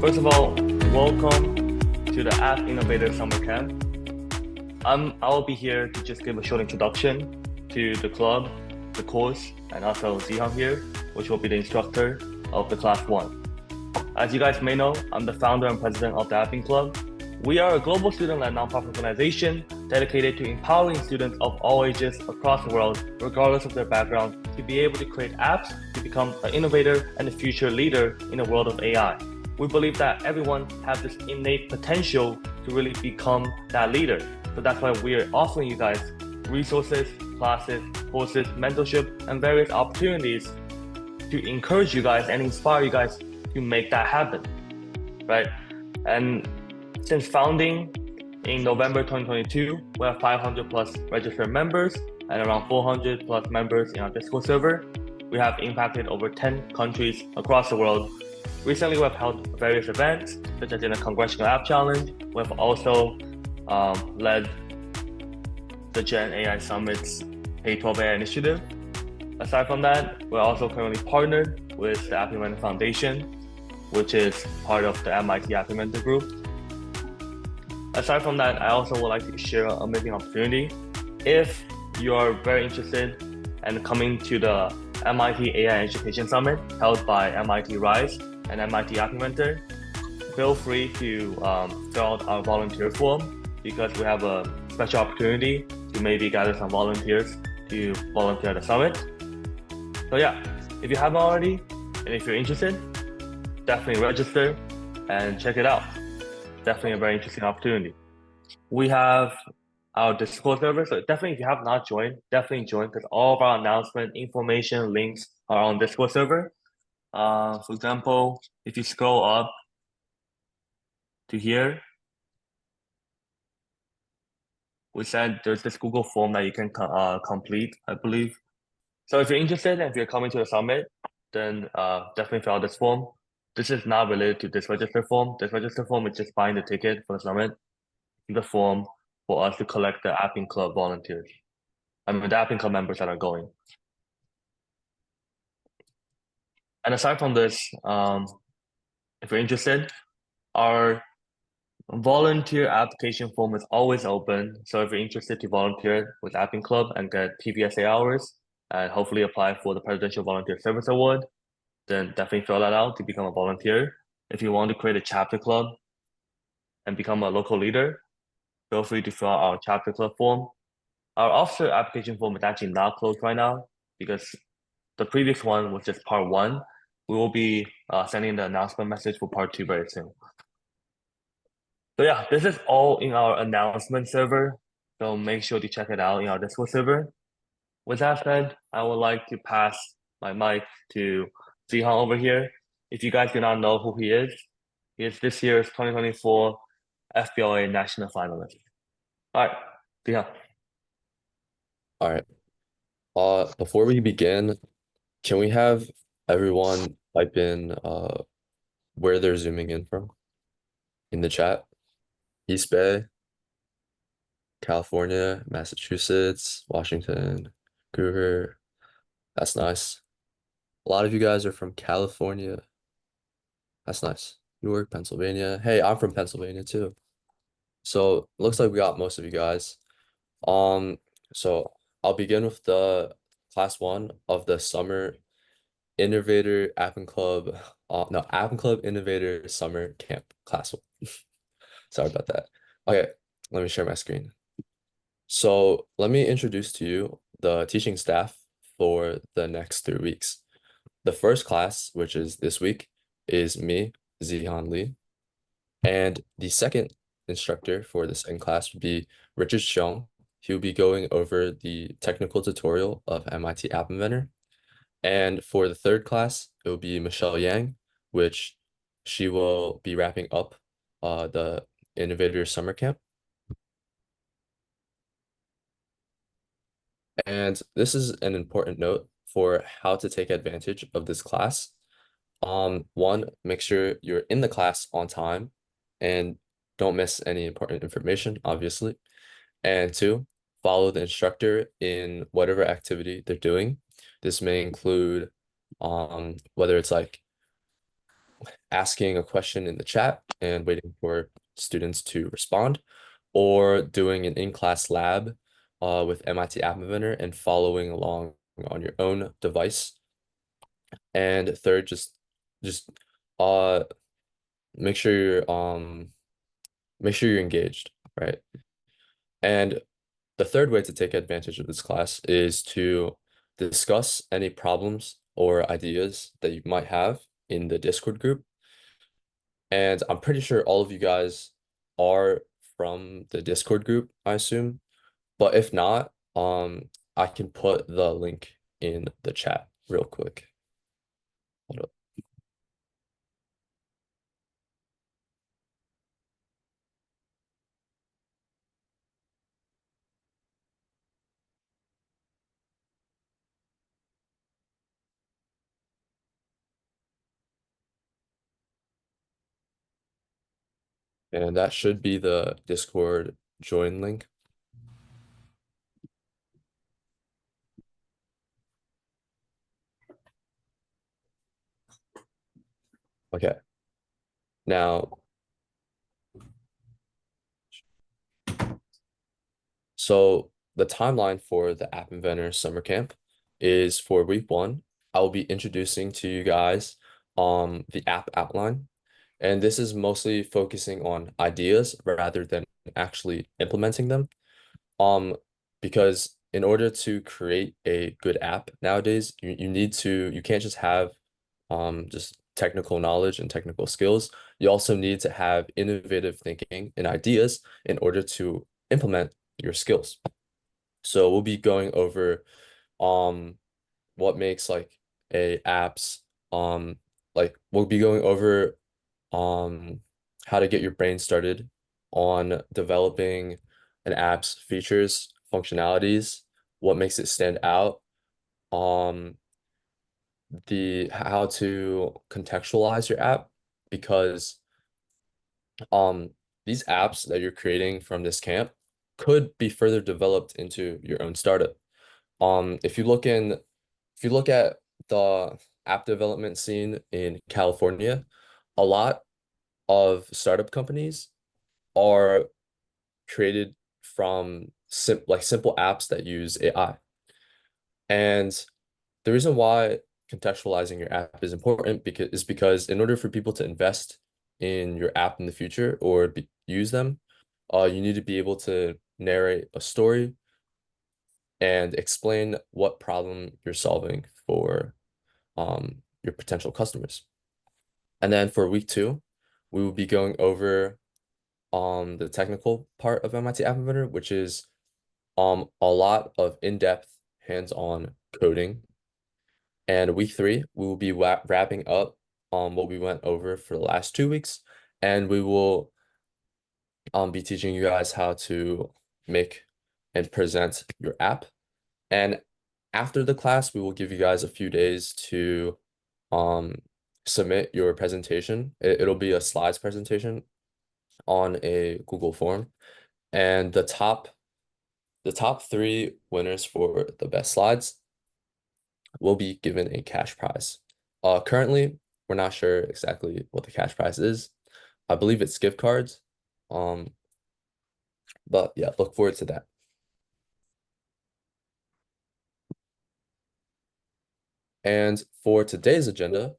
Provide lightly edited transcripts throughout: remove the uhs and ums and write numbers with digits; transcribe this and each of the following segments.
First of all, welcome to the App-Innovator Summer Camp. I'll be here to just give a short introduction to the club, the course, and also Zihan here, which will be the instructor of the Class 1. As you guys may know, I'm the founder and president of the Apping Club. We are a global student-led nonprofit organization dedicated to empowering students of all ages across the world, regardless of their background, to be able to create apps to become an innovator and a future leader in the world of AI. We believe that everyone has this innate potential to really become that leader. So that's why we're offering you guys resources, classes, courses, mentorship, and various opportunities to encourage you guys and inspire you guys to make that happen, right? And since founding in November 2022, we have 500 plus registered members and around 400 plus members in our Discord server. We have impacted over 10 countries across the world. Recently, we have held various events, such as in the Congressional App Challenge. We have also led the Gen AI Summit's K-12 AI initiative. Aside from that, we're also currently partnered with the App Inventor Foundation, which is part of the MIT App Inventor group. Aside from that, I also would like to share an amazing opportunity. If you are very interested in coming to the MIT AI Education Summit held by MIT Rise and MIT App Inventor, feel free to fill out our volunteer form because we have a special opportunity to maybe gather some volunteers to volunteer at the summit. So yeah, if you haven't already, and if you're interested, definitely register and check it out. Definitely a very interesting opportunity. We have our Discord server, so definitely if you have not joined, definitely join because all of our announcement, information, links are on Discord server. For example, if you scroll up to here, we said there's this Google form that you can complete, I believe. So if you're interested and if you're coming to the summit, then definitely fill out this form. This is not related to this register form. This register form is just buying the ticket for the summit. The form for us to collect the Apping Club volunteers. I mean, the Apping Club members that are going. And aside from this, if you're interested, our volunteer application form is always open. So if you're interested to volunteer with Apping Club and get PVSA hours and hopefully apply for the Presidential Volunteer Service Award, then definitely fill that out to become a volunteer. If you want to create a chapter club and become a local leader, feel free to fill out our chapter club form. Our officer application form is actually not closed right now because the previous one was just part 1. We will be sending the announcement message for part 2 very soon. So yeah, this is all in our announcement server. So make sure to check it out in our Discord server. With that said, I would like to pass my mic to Zihan over here. If you guys do not know who he is this year's 2024 FBLA National Finalist. All right, Zihan. All right. Before we begin, can we have everyone type in where they're zooming in from in the chat? East Bay, California, Massachusetts, Washington, Vancouver. That's nice. A lot of you guys are from California. That's nice. Newark, Pennsylvania. Hey, I'm from Pennsylvania too. So looks like we got most of you guys. So I'll begin with the class 1 of the summer Innovator App and Club, no, App and Club Innovator Summer Camp class 1. Sorry about that. Okay, let me share my screen. So let me introduce to you the teaching staff for the next 3 weeks. The first class, which is this week, is me, Zihan Lee. And the second instructor for the second class would be Richard Xiong. He'll be going over the technical tutorial of MIT App Inventor. And for the third class, it will be Michelle Yang, which she will be wrapping up the Innovator Summer Camp. And this is an important note for how to take advantage of this class. One, make sure you're in the class on time and don't miss any important information, obviously. And 2, follow the instructor in whatever activity they're doing. This may include whether it's like asking a question in the chat and waiting for students to respond, or doing an in-class lab with MIT App Inventor and following along on your own device. And third, just uh make sure you're engaged, right? And the third way to take advantage of this class is to discuss any problems or ideas that you might have in the Discord group. And I'm pretty sure all of you guys are from the Discord group, I assume. But if not, I can put the link in the chat real quick. Hold up. And that should be the Discord join link. Okay. Now, so the timeline for the App Inventor Summer Camp is for week 1. I will be introducing to you guys the app outline. And this is mostly focusing on ideas rather than actually implementing them. Um, because in order to create a good app nowadays, you can't just have just technical knowledge and technical skills. You also need to have innovative thinking and ideas in order to implement your skills. So we'll be going over um what makes like a apps like we'll be going over um how to get your brain started on developing an app's features, functionalities, what makes it stand out, um the how to contextualize your app because um these apps that you're creating from this camp could be further developed into your own startup. If you look at the app development scene in California, a lot of startup companies are created from simple apps that use AI. And the reason why contextualizing your app is important because in order for people to invest in your app in the future or use them, you need to be able to narrate a story and explain what problem you're solving for your potential customers. And then for week 2, we will be going over the technical part of MIT App Inventor, which is a lot of in-depth hands-on coding. And week 3, we will be wrapping up what we went over for the last 2 weeks, and we will be teaching you guys how to make and present your app. And after the class, we will give you guys a few days to um, submit your presentation. It'll be a slides presentation on a Google form. And the top 3 winners for the best slides will be given a cash prize. Currently, we're not sure exactly what the cash prize is. I believe it's gift cards. Um, but yeah, look forward to that. And for today's agenda,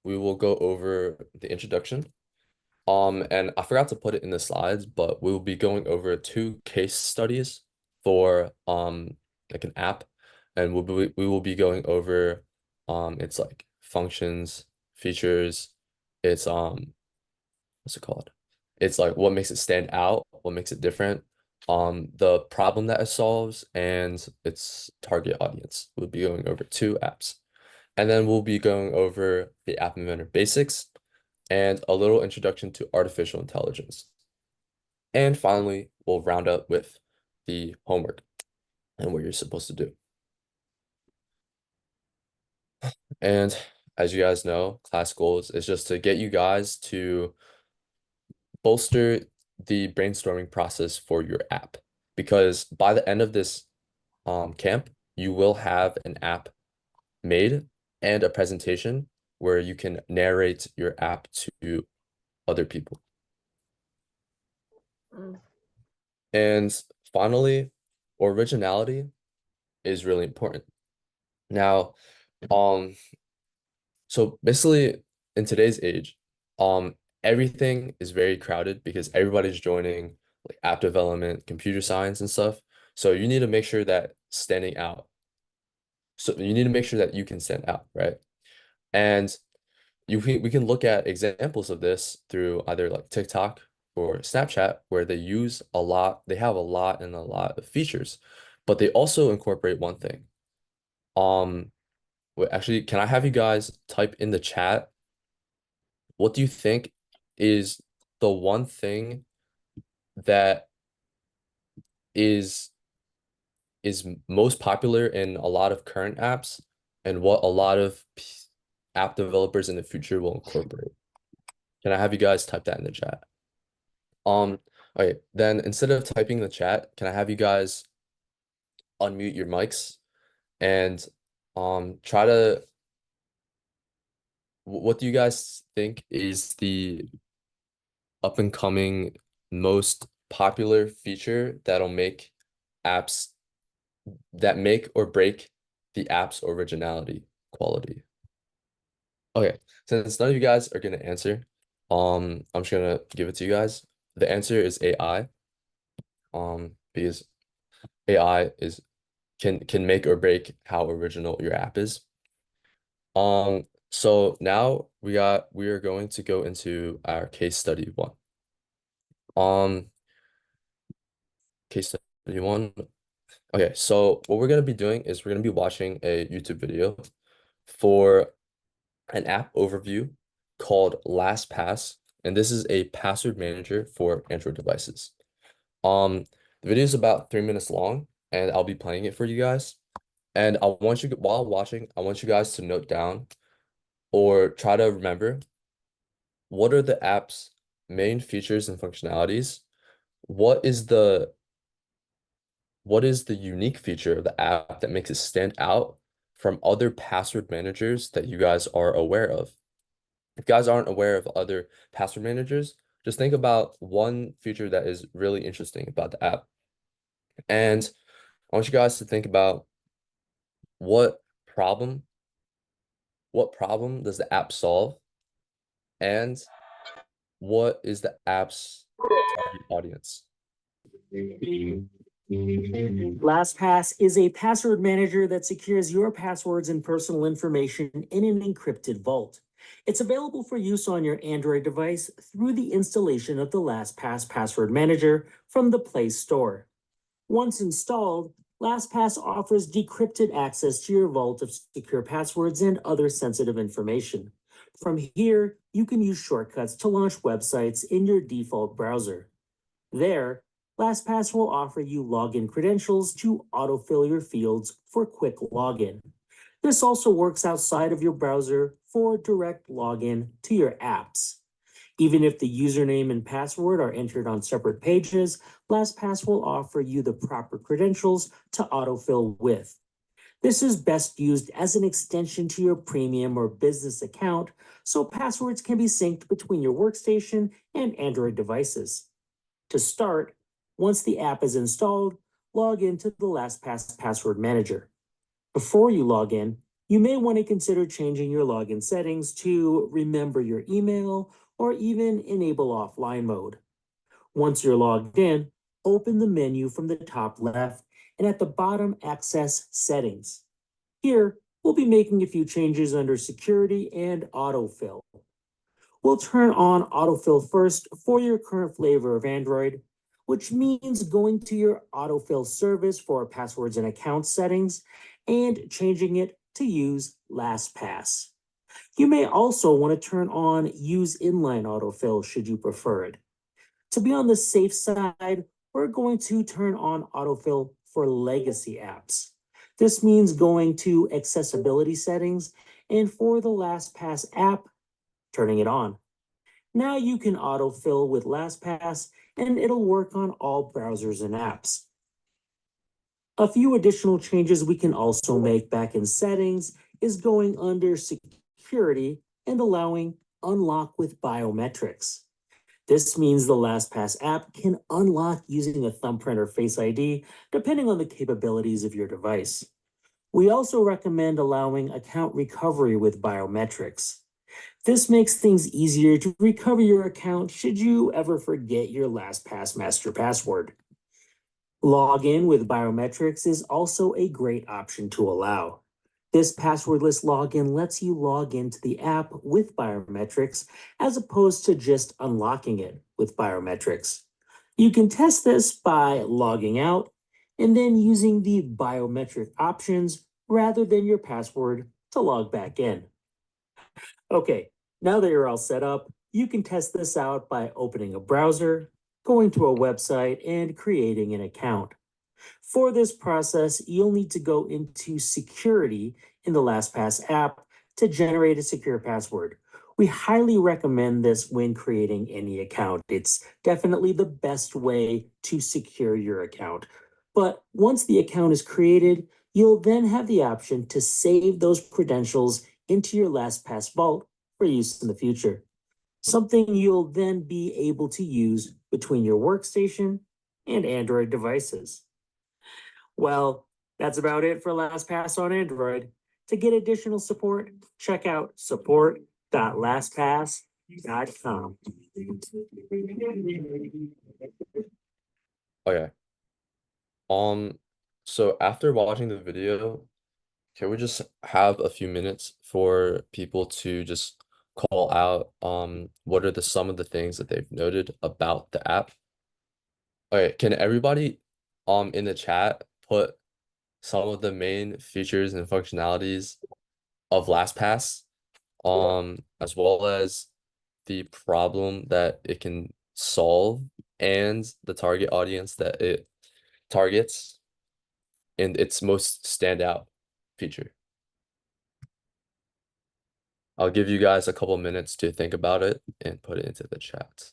we will go over the introduction. And I forgot to put it in the slides, but we will be going over 2 case studies for like an app, and we will be going over its like functions, features, its what's it called? It's like what makes it stand out, what makes it different, the problem that it solves, and its target audience. We'll be going over 2 apps. And then we'll be going over the App Inventor basics and a little introduction to artificial intelligence. And finally, we'll round up with the homework and what you're supposed to do. And as you guys know, class goals is just to get you guys to bolster the brainstorming process for your app. Because by the end of this camp, you will have an app made and a presentation where you can narrate your app to other people. And finally, originality is really important. Now, um, so basically in today's age, everything is very crowded because everybody's joining like app development, computer science and stuff. So you need to make sure that standing out. So you need to make sure that you can stand out, right? And we can look at examples of this through either like TikTok or Snapchat, where they have a lot and a lot of features, but they also incorporate one thing. Um, Wait, actually, can I have you guys type in the chat? What do you think is the one thing that is most popular in a lot of current apps and what a lot of app developers in the future will incorporate? Can I have you guys type that in the chat? Um, okay, then instead of typing in the chat, can I have you guys unmute your mics and try to what do you guys think is the up and coming most popular feature that'll make apps that make or break the app's originality quality? Okay, since none of you guys are gonna answer, I'm just gonna give it to you guys. The answer is AI. Because AI is can make or break how original your app is. So now we are going to go into our case study one. Um, Case study one. Okay, so what we're gonna be doing is we're gonna be watching a YouTube video for an app overview called LastPass, and this is a password manager for Android devices. The video is about 3 minutes long, and I'll be playing it for you guys. And I want you, while watching, I want you guys to note down or try to remember what are the app's main features and functionalities? What is the unique feature of the app that makes it stand out from other password managers that you guys are aware of? If you guys aren't aware of other password managers, just think about one feature that is really interesting about the app. And I want you guys to think about what problem, what problem does the app solve, and what is the app's target audience? LastPass is a password manager that secures your passwords and personal information in an encrypted vault. It's available for use on your Android device through the installation of the LastPass password manager from the Play Store. Once installed, LastPass offers decrypted access to your vault of secure passwords and other sensitive information. From here, you can use shortcuts to launch websites in your default browser. There, LastPass will offer you login credentials to autofill your fields for quick login. This also works outside of your browser for direct login to your apps. Even if the username and password are entered on separate pages, LastPass will offer you the proper credentials to autofill with. This is best used as an extension to your premium or business account, so passwords can be synced between your workstation and Android devices. To start, once the app is installed, log into the LastPass password manager. Before you log in, you may want to consider changing your login settings to remember your email or even enable offline mode. Once you're logged in, open the menu from the top left and at the bottom access settings. Here, we'll be making a few changes under security and autofill. We'll turn on autofill first for your current flavor of Android, which means going to your autofill service for passwords and account settings and changing it to use LastPass. You may also want to turn on use inline autofill should you prefer it. To be on the safe side, we're going to turn on autofill for legacy apps. This means going to accessibility settings and for the LastPass app, turning it on. Now you can autofill with LastPass and it'll work on all browsers and apps. A few additional changes we can also make back in settings is going under security and allowing unlock with biometrics. This means the LastPass app can unlock using a thumbprint or Face ID, depending on the capabilities of your device. We also recommend allowing account recovery with biometrics. This makes things easier to recover your account should you ever forget your LastPass master password. Login with biometrics is also a great option to allow. This passwordless login lets you log into the app with biometrics as opposed to just unlocking it with biometrics. You can test this by logging out and then using the biometric options rather than your password to log back in. Okay, now that you're all set up, you can test this out by opening a browser, going to a website, and creating an account. For this process, you'll need to go into security in the LastPass app to generate a secure password. We highly recommend this when creating any account. It's definitely the best way to secure your account. But once the account is created, you'll then have the option to save those credentials into your LastPass vault for use in the future. Something you'll then be able to use between your workstation and Android devices. Well, that's about it for LastPass on Android. To get additional support, check out support.lastpass.com. Okay. So after watching the video, can we just have a few minutes for people to just call out what are some of the things that they've noted about the app? Okay, can everybody in the chat put some of the main features and functionalities of LastPass, as well as the problem that it can solve and the target audience that it targets and its most standout feature? I'll give you guys a couple minutes to think about it and put it into the chat.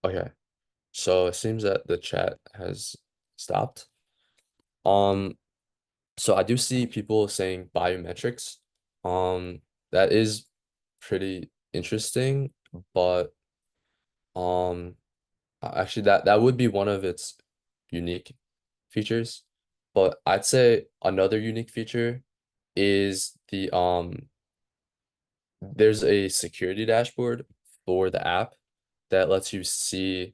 Okay, so it seems that the chat has stopped. So I do see people saying biometrics. That is pretty interesting, but actually that would be one of its unique features. But I'd say another unique feature is there's a security dashboard for the app that lets you see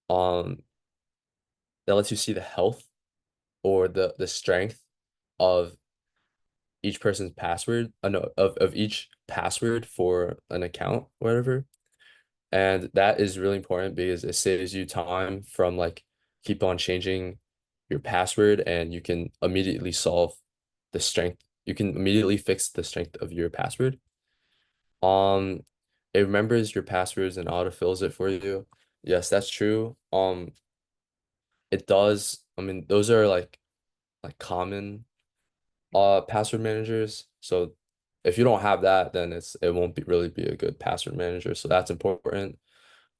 um the health or the strength of each person's password, no, of each password for an account, whatever. And that is really important because it saves you time from like keep on changing your password, and you can immediately solve the strength. You can immediately fix the strength of your password. Um, it remembers your passwords and autofills it for you. Yes, that's true. It does. I mean, those are like common password managers. So if you don't have that, then it won't really be a good password manager. So that's important.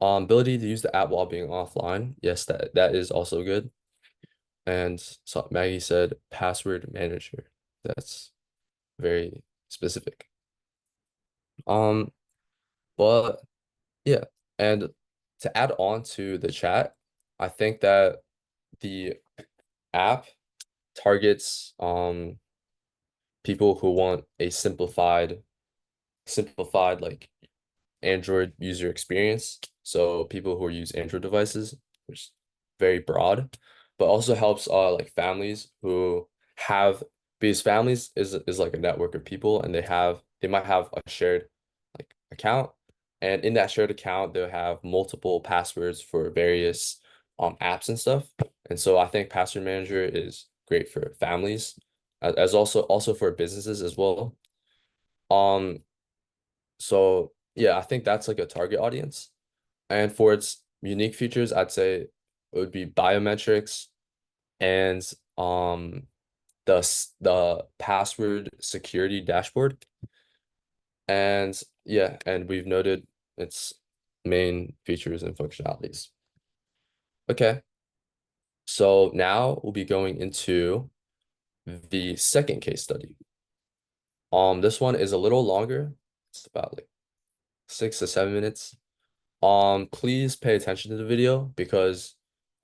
Ability to use the app while being offline. Yes, that is also good. And so Maggie said password manager. That's very specific. Um, but yeah, and to add on to the chat, I think that the app targets people who want a simplified like Android user experience. So people who use Android devices, which is very broad, but also helps like families who have, because families is like a network of people, and they might have a shared like account, and in that shared account they'll have multiple passwords for various apps and stuff. And so I think password manager is great for families as also for businesses as well. Um so yeah, I think that's like a target audience. And for its unique features, I'd say it would be biometrics and the password security dashboard. And yeah, and we've noted its main features and functionalities. Okay. So now we'll be going into the second case study. This one is a little longer. It's about like 6 to 7 minutes. Please pay attention to the video because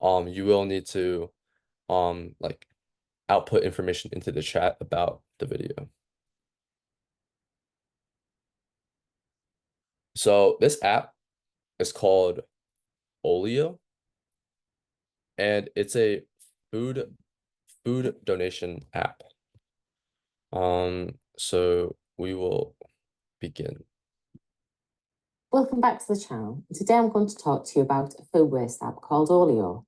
you will need to like output information into the chat about the video. So this app is called Olio, and it's a food donation app. So we will begin. Welcome back to the channel. Today I'm going to talk to you about a food waste app called Olio.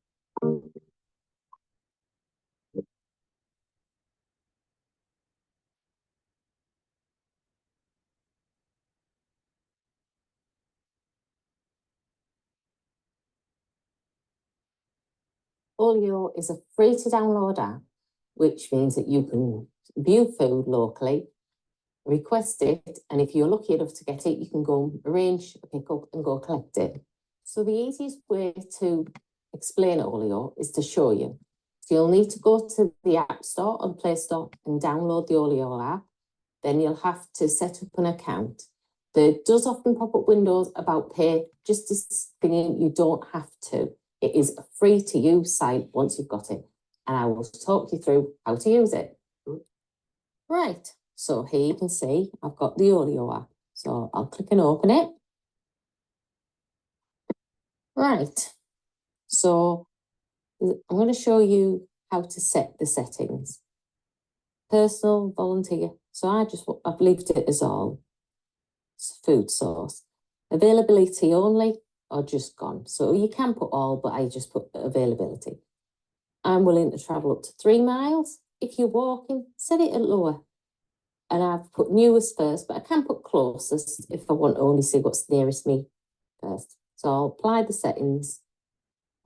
Olio is a free to download app, which means that you can view food locally, request it, and if you're lucky enough to get it, you can go arrange a pickup and go collect it. So the easiest way to explain Olio is to show you. So you'll need to go to the App Store and Play Store and download the Olio app. Then you'll have to set up an account. There does often pop up windows about pay, just as thinking you don't have to. It is a free to use site once you've got it, and I will talk you through how to use it. Right, so here you can see I've got the Olio app. So I'll click and open it. Right, so I'm going to show you how to set the settings. Personal, volunteer. So I've left it as all. It's food source. Availability only or just gone. So you can put all, but I just put availability. I'm willing to travel up to 3 miles. If you're walking, set it at lower. And I've put newest first, but I can put closest if I want to only see what's nearest me first. So I'll apply the settings,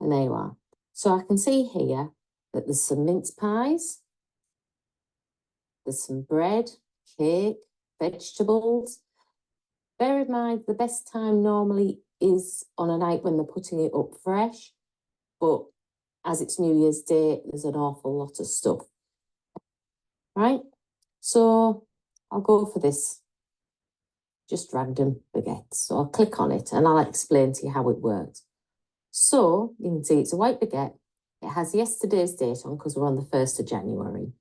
and there you are. So I can see here that there's some mince pies, there's some bread, cake, vegetables. Bear in mind, the best time normally is on a night when they're putting it up fresh, but as it's New Year's Day, there's an awful lot of stuff. Right, so I'll go for this, just random baguette. So I'll click on it and I'll explain to you how it works. So you can see it's a white baguette. It has yesterday's date on because we're on the 1st of January,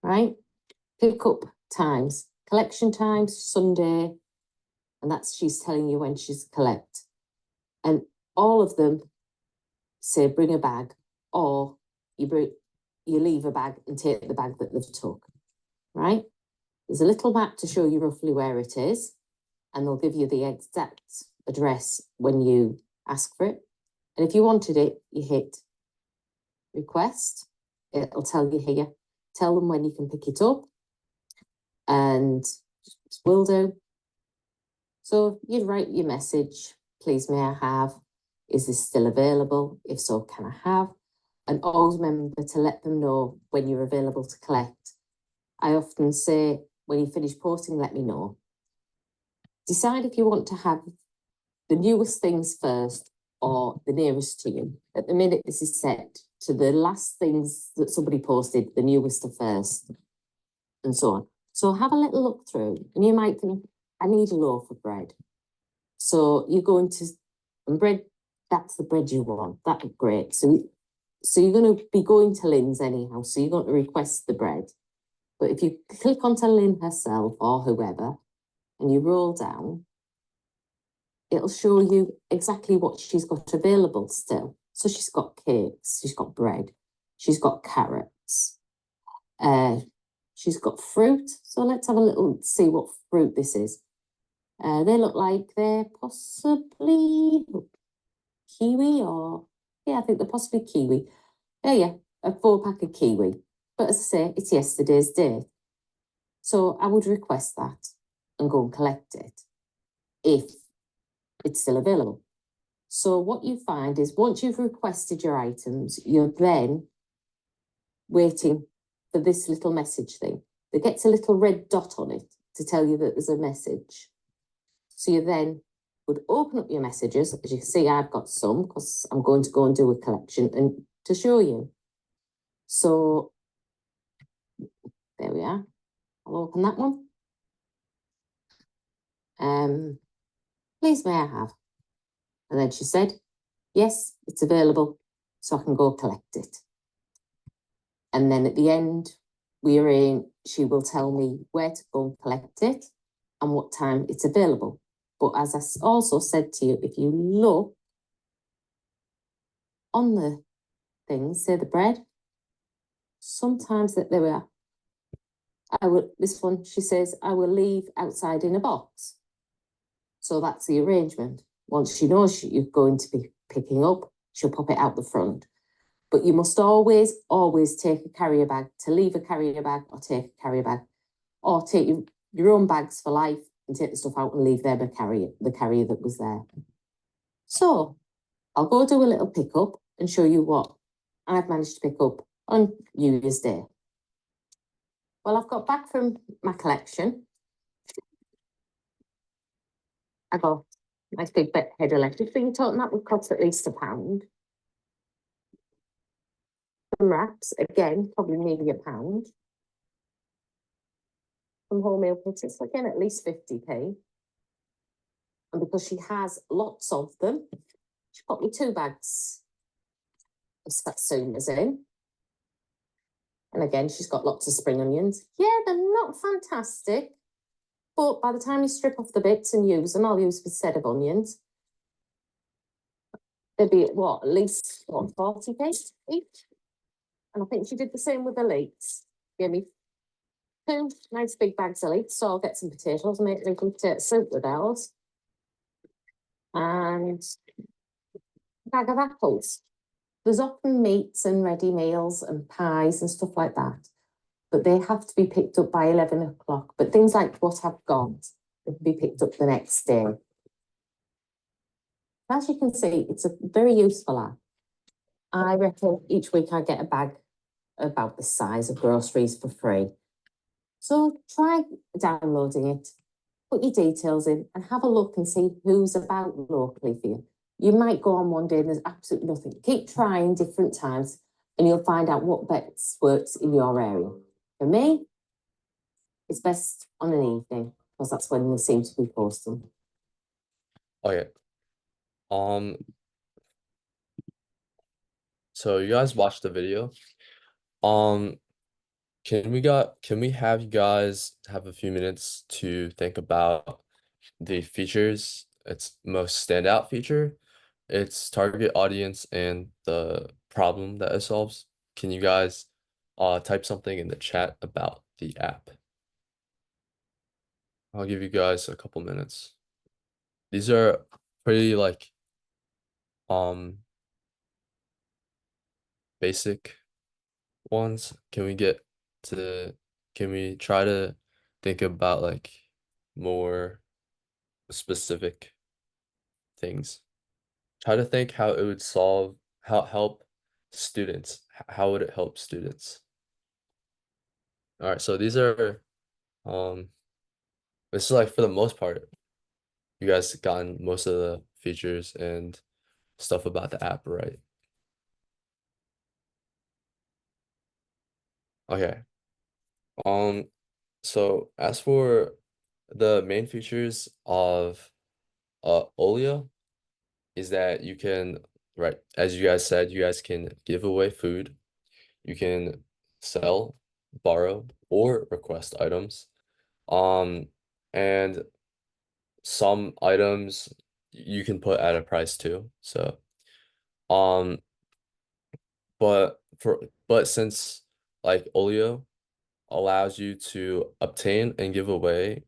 right? Pick up times, collection times, Sunday, and that's she's telling you when she's collect. And all of them say bring a bag, or you leave a bag and take the bag that they've took, right? There's a little map to show you roughly where it is, and they'll give you the exact address when you ask for it. And if you wanted it, you hit request. It'll tell you here. Tell them when you can pick it up, and will do. So you'd write your message, please may I have, is this still available? If so, can I have? And always remember to let them know when you're available to collect. I often say, when you finish posting, let me know. Decide if you want to have the newest things first or the nearest to you. At the minute, this is set to the last things that somebody posted, the newest to first, and so on. So have a little look through, and you might think, I need a loaf of bread. So you're going to, and bread, that's the bread you want. That's great. So you're going to be going to Lynn's anyhow. So you're going to request the bread. But if you click onto Lynn herself or whoever, and you roll down, it'll show you exactly what she's got available still. So she's got cakes, she's got bread, she's got carrots, she's got fruit. So let's have a little, see what fruit this is. They look like they're possibly kiwi or, yeah, I think they're possibly kiwi. Yeah, a 4-pack of kiwi. But as I say, it's yesterday's date. So I would request that and go and collect it if it's still available. So what you find is once you've requested your items, you're then waiting for this little message thing. That gets a little red dot on it to tell you that there's a message. So you then would open up your messages. As you can see, I've got some because I'm going to go and do a collection and to show you. So there we are. I'll open that one. Please may I have? And then she said, yes, it's available, so I can go collect it. And then at the end, she will tell me where to go and collect it and what time it's available. But as I also said to you, if you look on the things, say the bread, sometimes that there are, this one, she says, I will leave outside in a box. So that's the arrangement. Once she knows you're going to be picking up, she'll pop it out the front. But you must always take a carrier bag, to leave a carrier bag or take a carrier bag, or take your own bags for life and take the stuff out and leave there the carrier that was there. So I'll go do a little pickup and show you what I've managed to pick up on New Year's Day. Well, I've got back from my collection. I got a nice big head of lettuce. So you're talking that would cost at least £1. Some wraps, again, probably maybe £1. Some wholemeal pizzas, again, at least 50p. And because she has lots of them, she got me 2 bags of satsumas in. And again, she's got lots of spring onions. Yeah, they're not fantastic, but by the time you strip off the bits and use them, I'll use a set of onions. They'd be, what, at least, what, 40p each? And I think she did the same with the leeks. Gave me 2 nice big bags of leeks, so I'll get some potatoes and make a potato soup with those. And a bag of apples. There's often meats and ready meals and pies and stuff like that, but they have to be picked up by 11 o'clock. But things like what I've got, they can be picked up the next day. As you can see, it's a very useful app. I reckon each week I get a bag about the size of groceries for free. So try downloading it, put your details in and have a look and see who's about locally for you. You might go on one day and there's absolutely nothing. Keep trying different times and you'll find out what best works in your area. For me, it's best on an evening because that's when they seem to be posting. Okay. So you guys watched the video. Can we have you guys have a few minutes to think about the features, its most standout feature, its target audience, and the problem that it solves? Can you guys type something in the chat about the app? I'll give you guys a couple minutes. These are pretty like basic ones. Can we try to think about like more specific things? Try to think how it would help students. How would it help students? All right, so these are this is like for the most part, you guys gotten most of the features and stuff about the app, right? Okay. So as for the main features of Olio is that you can, right, as you guys said, you guys can give away food, you can sell, borrow, or request items. And some items you can put at a price too. So, but since like Olio allows you to obtain and give away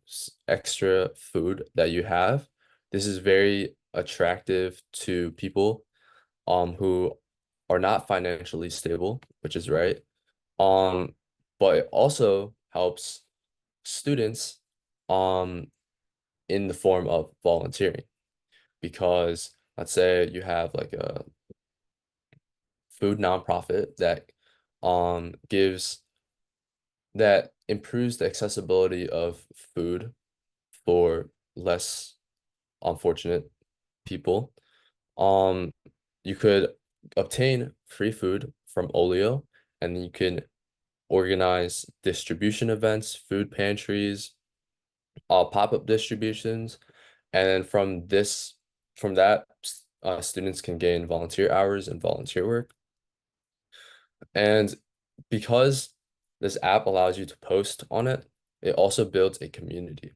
extra food that you have, this is very attractive to people who are not financially stable, which is right. But it also helps students in the form of volunteering, because let's say you have like a food nonprofit that improves the accessibility of food for less unfortunate people. You could obtain free food from Olio, and you can organize distribution events, food pantries, pop-up distributions, and then from that, students can gain volunteer hours and volunteer work. And because this app allows you to post on it, it also builds a community.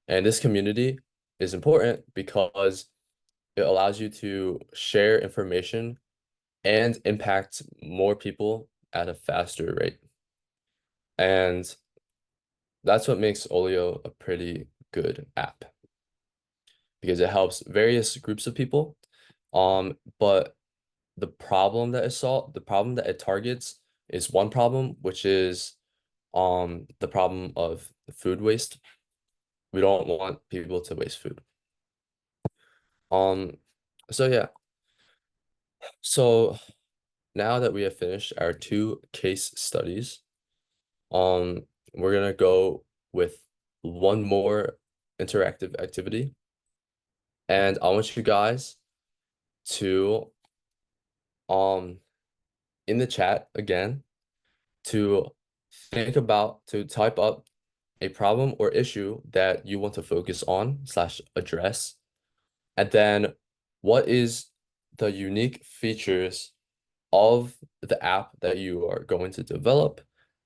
And this community is important because it allows you to share information and impact more people at a faster rate. And that's what makes Olio a pretty good app, because it helps various groups of people. But the problem that it targets is one problem, which is the problem of food waste. We don't want people to waste food. So yeah. So now that we have finished our 2 case studies, we're gonna go with one more interactive activity. And I want you guys to in the chat again to type up a problem or issue that you want to focus on / address. And then what is the unique features of the app that you are going to develop,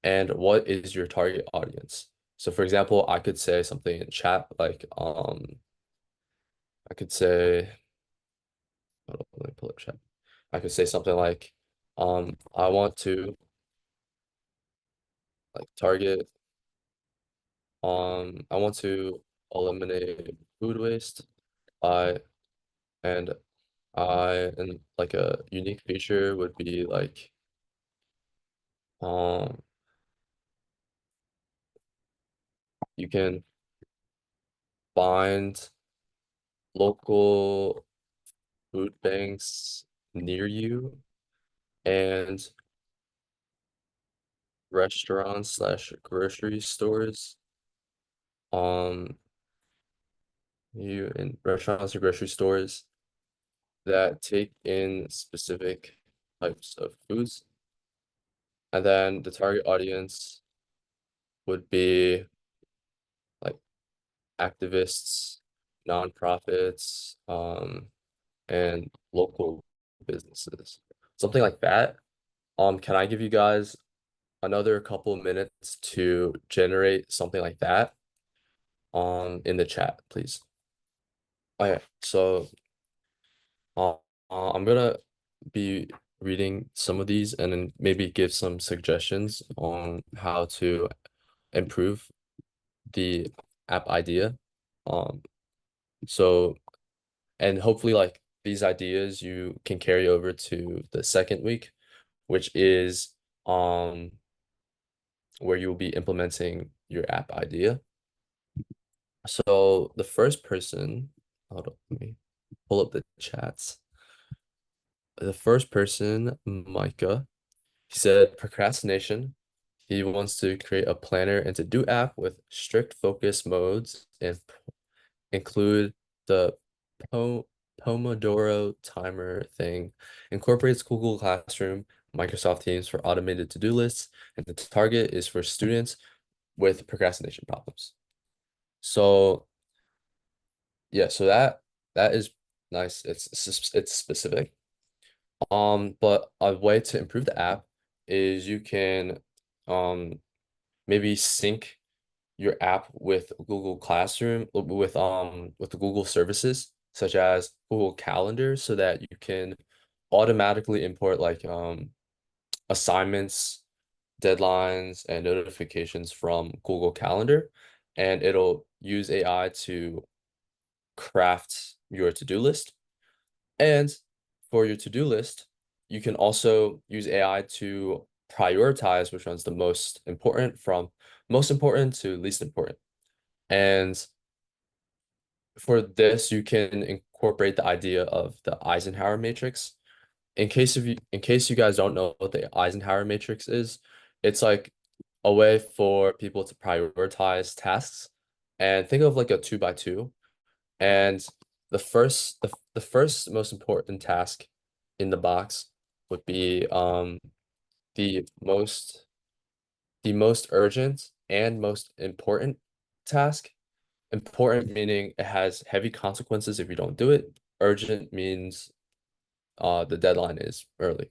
and what is your target audience? So for example, I could say something in chat like I could say, hold on, let me pull up chat. I could say something like I want to target I want to eliminate food waste by and like a unique feature would be like you can find local food banks near you and restaurants / grocery stores you in restaurants or grocery stores that take in specific types of foods. And then the target audience would be like activists, nonprofits, and local businesses. Something like that. Can I give you guys another couple minutes to generate something like that in the chat, please? Okay, so I'm gonna be reading some of these and then maybe give some suggestions on how to improve the app idea. So and hopefully like these ideas you can carry over to the second week, which is where you'll be implementing your app idea. So the first person, hold on, let me pull up the chats. The first person, Micah, he said procrastination. He wants to create a planner and to-do app with strict focus modes and include the Pomodoro timer thing, incorporates Google Classroom, Microsoft Teams for automated to-do lists, and the target is for students with procrastination problems. So yeah, so that is nice. It's specific. But a way to improve the app is you can maybe sync your app with Google Classroom with the Google services such as Google Calendar, so that you can automatically import like assignments, deadlines, and notifications from Google Calendar, and it'll use AI to craft your to-do list. And for your to-do list, you can also use AI to prioritize which one's the most important from most important to least important. And for this, you can incorporate the idea of the Eisenhower matrix. In case you guys don't know what the Eisenhower matrix is, it's like a way for people to prioritize tasks, and think of like a 2x2. And the first most important task in the box would be the most urgent and most important task. Important meaning it has heavy consequences if you don't do it. Urgent means the deadline is early.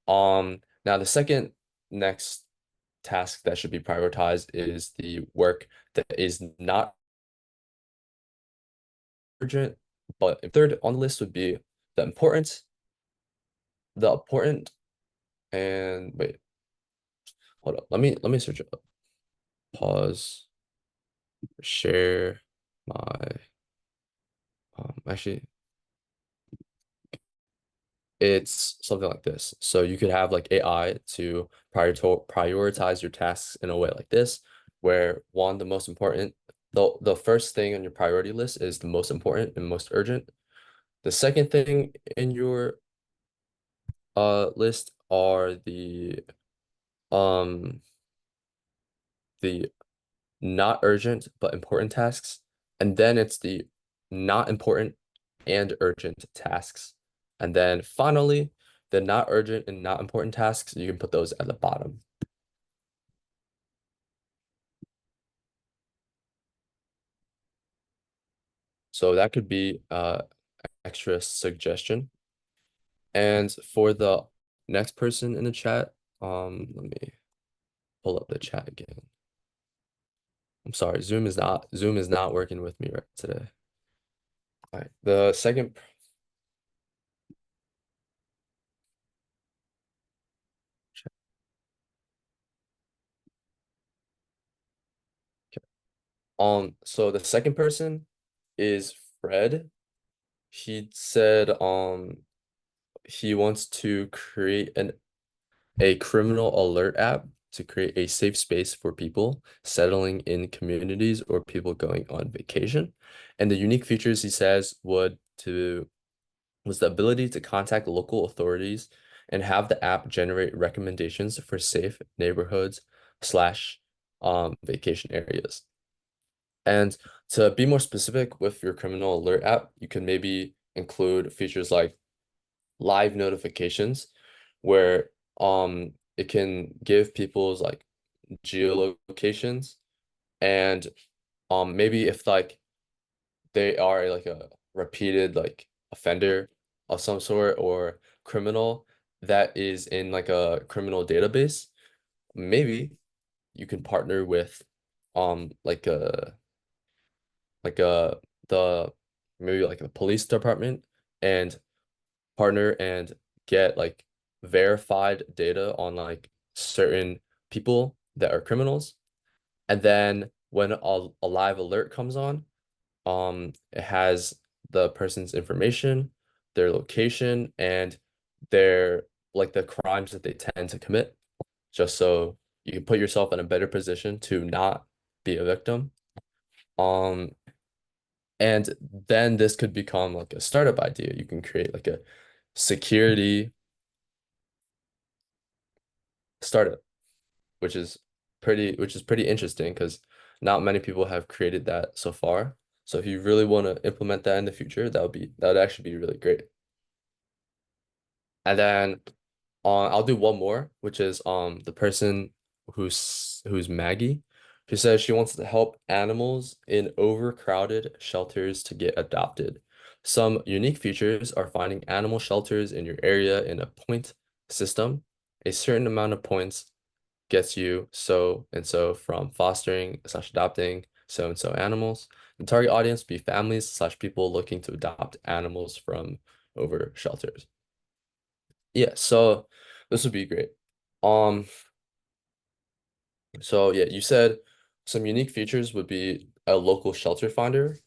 Now the second next task that should be prioritized is the work that is not urgent, but third on the list would be the important, and wait, hold up. Let me search it up. Pause, share my actually it's something like this. So you could have like AI to prioritize your tasks in a way like this, where one, the most important, the first thing on your priority list is the most important and most urgent. The second thing in your list are um the not urgent but important tasks. And then it's the not important and urgent tasks. And then finally, the not urgent and not important tasks, you can put those at the bottom. So that could be extra suggestion. And for the next person in the chat, let me pull up the chat again. I'm sorry, Zoom is not working with me right today. All right, the second so the second person is Fred. He said he wants to create a criminal alert app to create a safe space for people settling in communities or people going on vacation. And the unique features he says was the ability to contact local authorities and have the app generate recommendations for safe neighborhoods slash vacation areas. And to be more specific with your criminal alert app, you can maybe include features like live notifications where it can give people's like geolocations, and maybe if like they are like a repeated like offender of some sort or criminal that is in like a criminal database, maybe you can partner with like a the maybe like a police department and partner and get like verified data on like certain people that are criminals. And then when a live alert comes on, it has the person's information, their location, and their like the crimes that they tend to commit, just so you can put yourself in a better position to not be a victim. Um, and then this could become like a startup idea. You can create like a security startup, which is pretty interesting because not many people have created that so far. So if you really want to implement that in the future, that would actually be really great. And then I'll do one more, which is the person who's Maggie. She says she wants to help animals in overcrowded shelters to get adopted. Some unique features are finding animal shelters in your area in a point system. A certain amount of points gets you so and so from fostering slash adopting so and so animals. The target audience be families slash people looking to adopt animals from over shelters. Yeah, so this would be great. Um, so yeah, you said some unique features would be a local shelter finder.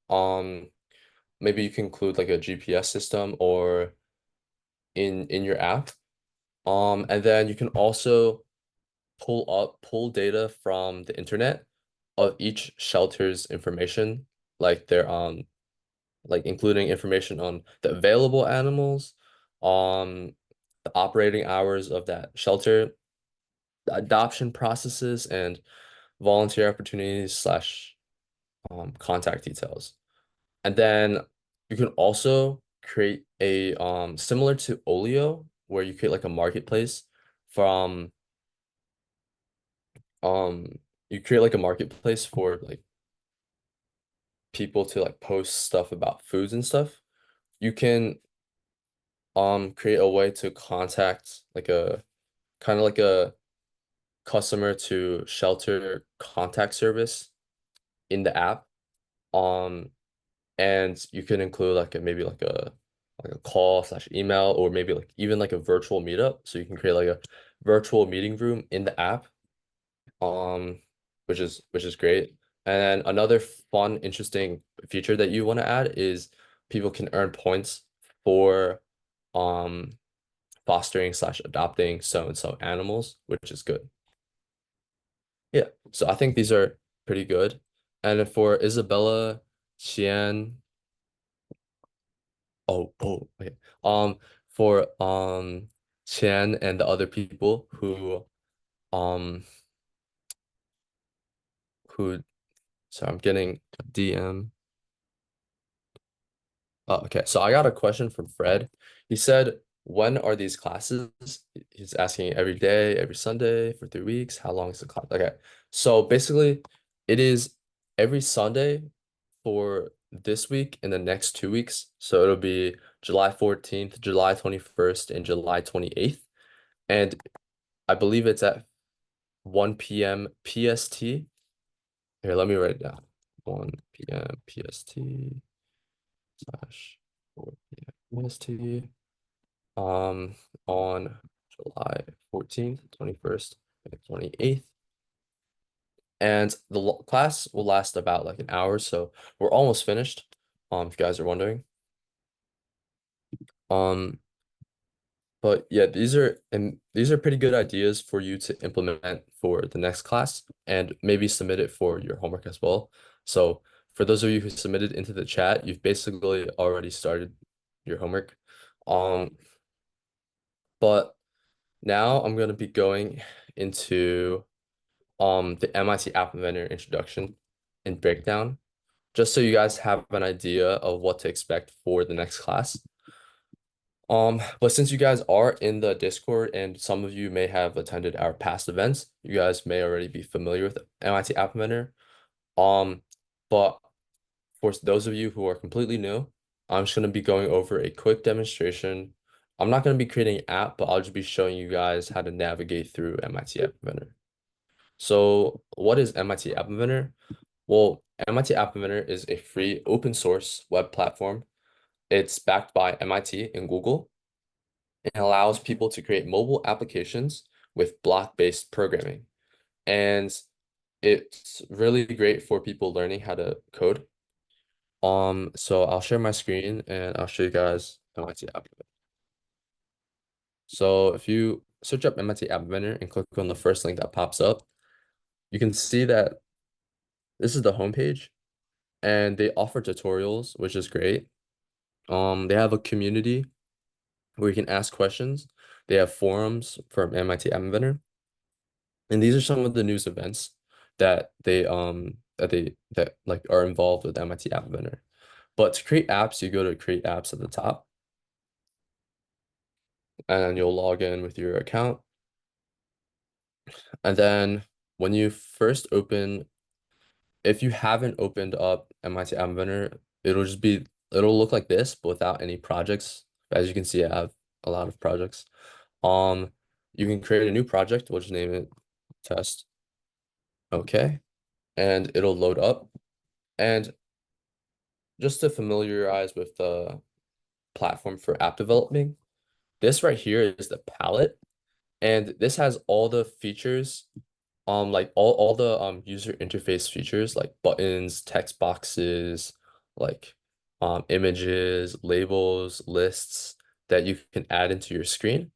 Um, Maybe you can include like a GPS system or in your app. And then you can also pull data from the internet of each shelter's information, like their like including information on the available animals, the operating hours of that shelter, the adoption processes, and volunteer opportunities slash contact details. And then you can also create a similar to Olio, where you create like a marketplace from um you create like a marketplace for like people to like post stuff about foods and stuff, you can create a way to contact like a kind of like a customer to shelter contact service in the app. Um, and you can include like a maybe like a call slash email or maybe like even like a virtual meetup. So you can create like a virtual meeting room in the app, um, which is great. And then another fun, interesting feature that you want to add is people can earn points for um fostering slash adopting so and so animals, which is good. Yeah, so I think these are pretty good. And then for Isabella, Xian, okay. For Qian and the other people um who sorry, I'm getting a DM. Oh, okay. So I got a question from Fred. He said, when are these classes? He's asking every day, every Sunday for 3 weeks. How long is the class? Okay. So basically, it is every Sunday for this week and the next 2 weeks. So it'll be July 14th, July 21st, and July 28th. And I believe it's at 1 p.m. PST. Here, let me write it down. 1 p.m. PST slash 4 p.m. PST. On July 14th, 21st, and 28th. And the class will last about like an hour, so we're almost finished. If you guys are wondering. Um, but yeah, these are pretty good ideas for you to implement for the next class and maybe submit it for your homework as well. So for those of you who submitted into the chat, you've basically already started your homework. But now I'm going to be going into the MIT App Inventor introduction and breakdown, just so you guys have an idea of what to expect for the next class. But since you guys are in the Discord and some of you may have attended our past events, you guys may already be familiar with MIT App Inventor. But for those of you who are completely new, I'm just going to be going over a quick demonstration. I'm not going to be creating an app, but I'll just be showing you guys how to navigate through MIT App Inventor. So what is MIT App Inventor? Well, MIT App Inventor is a free open source web platform. It's backed by MIT and Google. It allows people to create mobile applications with block-based programming. And it's really great for people learning how to code. So I'll share my screen and I'll show you guys MIT App Inventor. So if you search up MIT App Inventor and click on the first link that pops up, you can see that this is the homepage and they offer tutorials, which is great. They have a community where you can ask questions. They have forums from MIT App Inventor. And these are some of the news events that that like are involved with MIT App Inventor. But to create apps, you go to create apps at the top. And you'll log in with your account. And then when you first open, if you haven't opened up MIT App Inventor, it'll look like this, but without any projects. As you can see, I have a lot of projects. You can create a new project, we'll just name it test. Okay. And it'll load up. And just to familiarize with the platform for app developing, this right here is the palette. And this has all the features, like all the user interface features like buttons, text boxes, like images, labels, lists that you can add into your screen.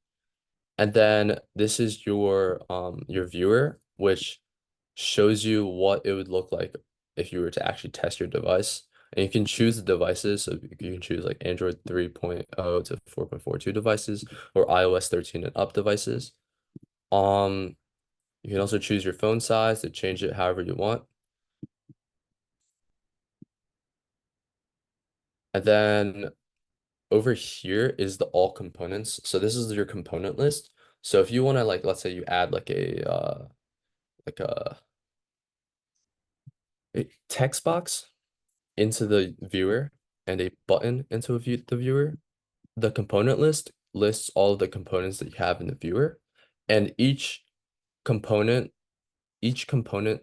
And then this is your viewer, which shows you what it would look like if you were to actually test your device. And you can choose the devices. So you can choose like Android 3.0 to 4.42 devices or iOS 13 and up devices. You can also choose your phone size to change it however you want. And then over here is the all components. So this is your component list. So if you want to like, let's say you add like a text box, into the viewer and a button into the viewer, the component list lists all of the components that you have in the viewer, and component, each component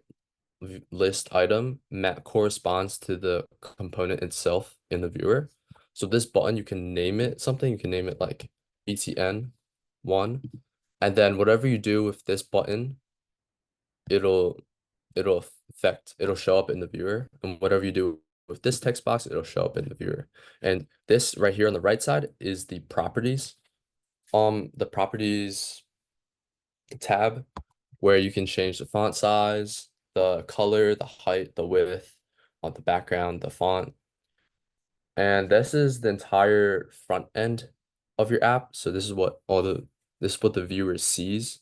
list item corresponds to the component itself in the viewer. So this button, you can name it something. You can name it like BTN1, and then whatever you do with this button, it'll it'll show up in the viewer, and whatever you do with this text box, it'll show up in the viewer. And this right here on the right side is the properties. The properties tab, where you can change the font size, the color, the height, the width on the background, the font. And this is the entire front end of your app. So this is what the viewer sees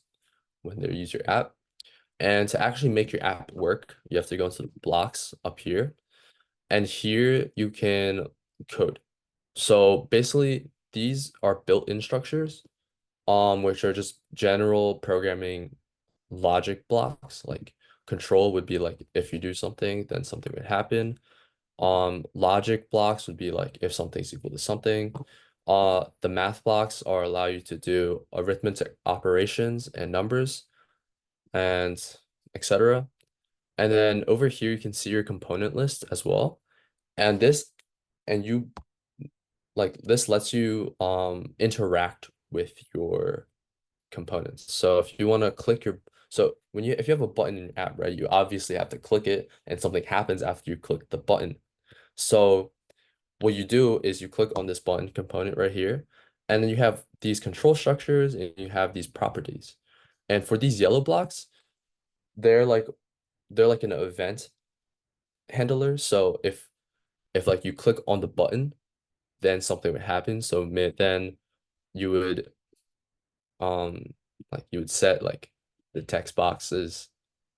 when they use your app. And to actually make your app work, you have to go into the blocks up here. And here you can code. So basically, these are built-in structures, which are just general programming logic blocks. Like control would be like if you do something, then something would happen. Logic blocks would be like if something's equal to something. The math blocks are allow you to do arithmetic operations and numbers and etc. And then over here you can see your component list as well. And this lets you interact with your components. So if you want to click if you have a button in your app, right, you obviously have to click it and something happens after you click the button. So what you do is you click on this button component right here, and then you have these control structures and you have these properties. And for these yellow blocks, they're like an event handler. So if like you click on the button, then something would happen. So then you would you would set like the text box's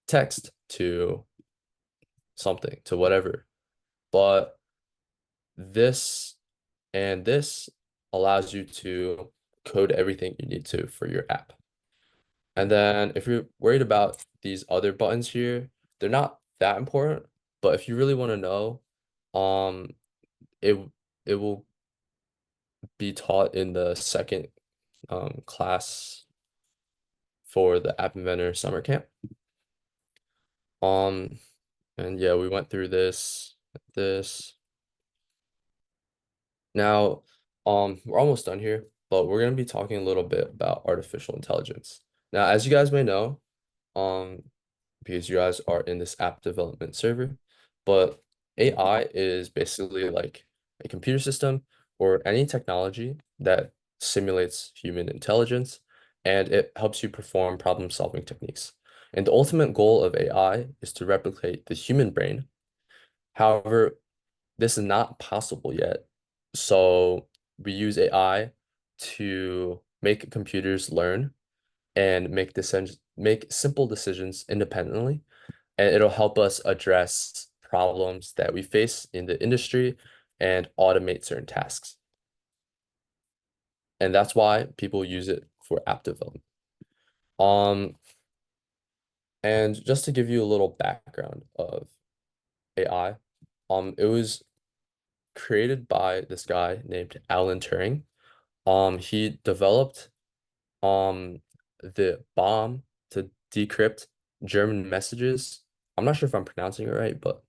text to something, to whatever. But this allows you to code everything you need to for your app. And then if you're worried about these other buttons here, they're not that important, but if you really want to know, um, it will be taught in the second class for the App Inventor summer camp. And yeah, we went through this. Now, we're almost done here, but we're gonna be talking a little bit about artificial intelligence. Now, as you guys may know, because you guys are in this app development server, but AI is basically like a computer system or any technology that simulates human intelligence, and it helps you perform problem-solving techniques. And the ultimate goal of AI is to replicate the human brain. However, this is not possible yet. So we use AI to make computers learn and make simple decisions independently, and it'll help us address problems that we face in the industry and automate certain tasks. And that's why people use it for app development. And just to give you a little background of AI, it was created by this guy named Alan Turing. He developed the bomb to decrypt German messages. I'm not sure if I'm pronouncing it right, but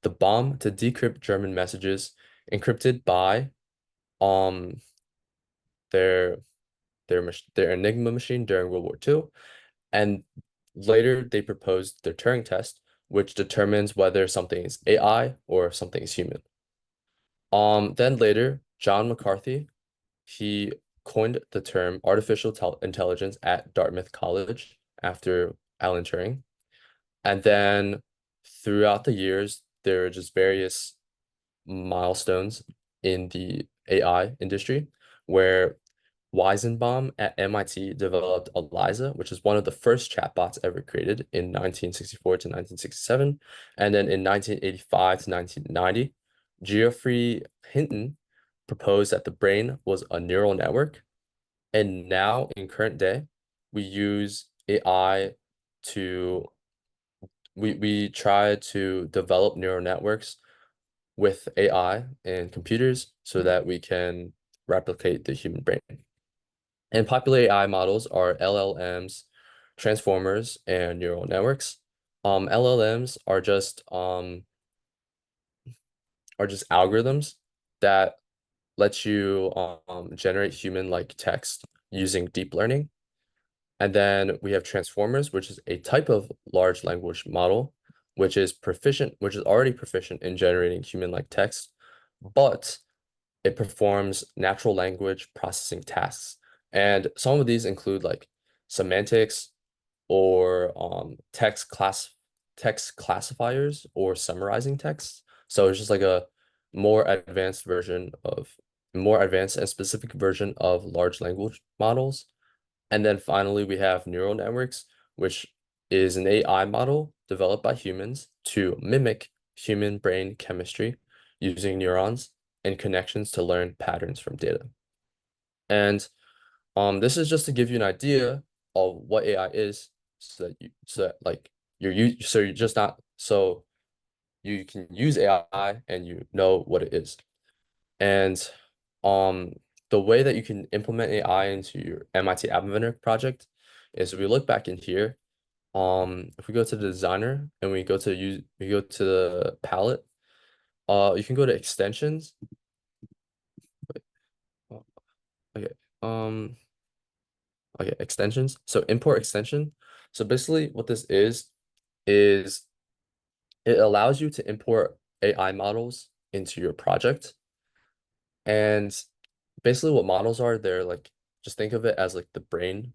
the bomb to decrypt German messages encrypted by um their their Enigma machine during World War II. And later they proposed their Turing test, which determines whether something is AI or something is human. Then later, John McCarthy, he coined the term artificial intelligence at Dartmouth College after Alan Turing. And then throughout the years, there are just various milestones in the AI industry where Weizenbaum at MIT developed ELIZA, which is one of the first chatbots ever created in 1964 to 1967. And then in 1985 to 1990, Geoffrey Hinton proposed that the brain was a neural network. And now in current day, we use AI to we try to develop neural networks with AI and computers so that we can replicate the human brain. And popular AI models are LLMs, transformers, and neural networks. LLMs are just algorithms that let you generate human-like text using deep learning. And then we have transformers, which is a type of large language model, which is already proficient in generating human-like text, but it performs natural language processing tasks. And some of these include like semantics or text classifiers or summarizing text. So it's just like a more advanced and specific version of large language models. And then finally, we have neural networks, which is an AI model developed by humans to mimic human brain chemistry using neurons and connections to learn patterns from data. And this is just to give you an idea of what AI is, so you can use AI and you know what it is. And the way that you can implement AI into your MIT App Inventor project is we look back in here. If we go to the designer and we go to the palette, you can go to extensions. Okay. Okay, extensions. So import extension. So basically what this is it allows you to import AI models into your project. And basically what models are, they're like, just think of it as like the brain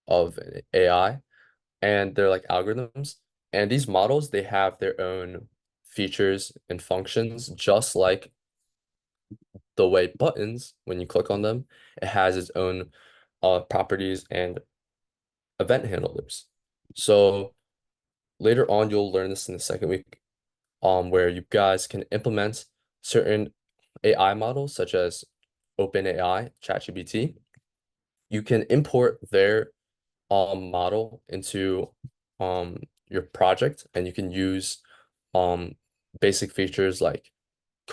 of an AI, and they're like algorithms. And these models, they have their own features and functions, just like the way buttons, when you click on them, it has its own properties and event handlers. So later on, you'll learn this in the second week, where you guys can implement certain AI models such as OpenAI, ChatGPT. You can import their model into your project, and you can use basic features like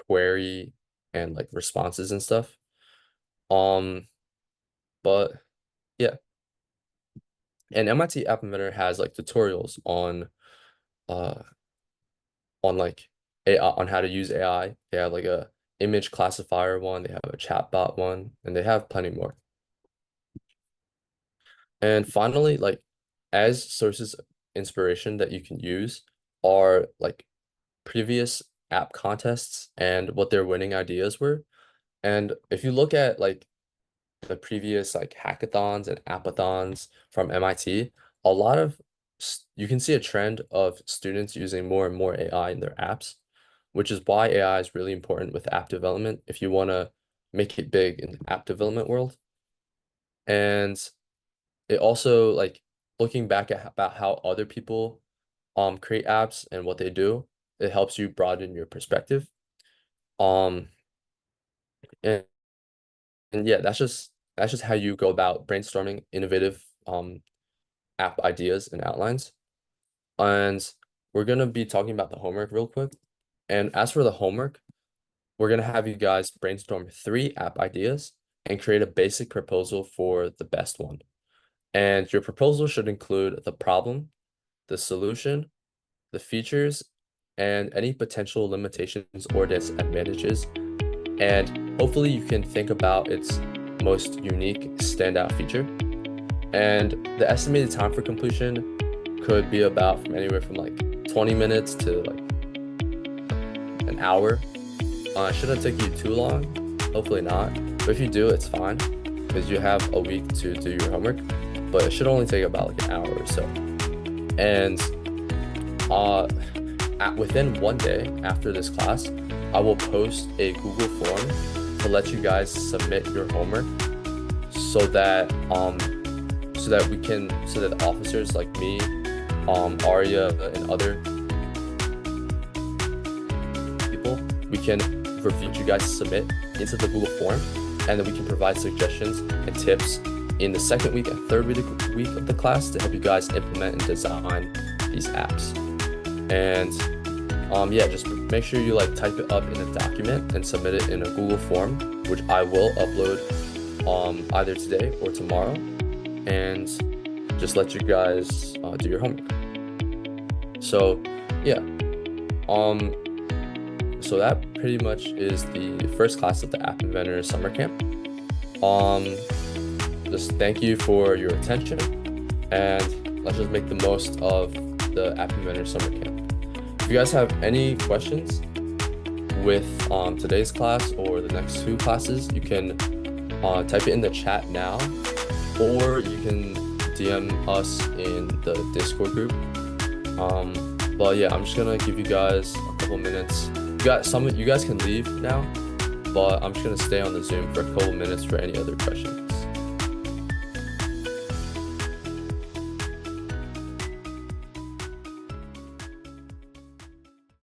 query and like responses and stuff. But yeah. And MIT App Inventor has like tutorials on like AI, on how to use AI. They have like a image classifier one, they have a chatbot one, and they have plenty more. And finally, like as sources of inspiration that you can use are like previous app contests and what their winning ideas were. And if you look at like the previous like hackathons and appathons from MIT, a lot of you can see a trend of students using more and more AI in their apps, which is why AI is really important with app development if you want to make it big in the app development world. And it also, like, looking back at about how other people create apps and what they do, it helps you broaden your perspective. And yeah, that's just how you go about brainstorming innovative app ideas and outlines. And we're gonna be talking about the homework real quick. And as for the homework, we're gonna have you guys brainstorm 3 app ideas and create a basic proposal for the best one. And your proposal should include the problem, the solution, the features, and any potential limitations or disadvantages. And hopefully you can think about its most unique standout feature. And the estimated time for completion could be about from anywhere from like 20 minutes to like an hour. It shouldn't take you too long, hopefully not. But if you do, it's fine because you have a week to do your homework. But it should only take about like an hour or so. And within 1 day after this class, I will post a Google form to let you guys submit your homework so that the officers like me, Arya, and other people, we can review what you guys submit into the Google form, and then we can provide suggestions and tips in the second week and third week of the class to help you guys implement and design these apps. And yeah, just make sure you like type it up in a document and submit it in a Google form, which I will upload either today or tomorrow, and just let you guys do your homework. So yeah, so that pretty much is the first class of the App Inventor summer camp. Just thank you for your attention, and let's just make the most of the App Inventor summer camp. If you guys have any questions with today's class or the next 2 classes, you can type it in the chat now, or you can DM us in the Discord group. But yeah, I'm just gonna give you guys a couple minutes. You guys can leave now, but I'm just gonna stay on the Zoom for a couple minutes for any other questions.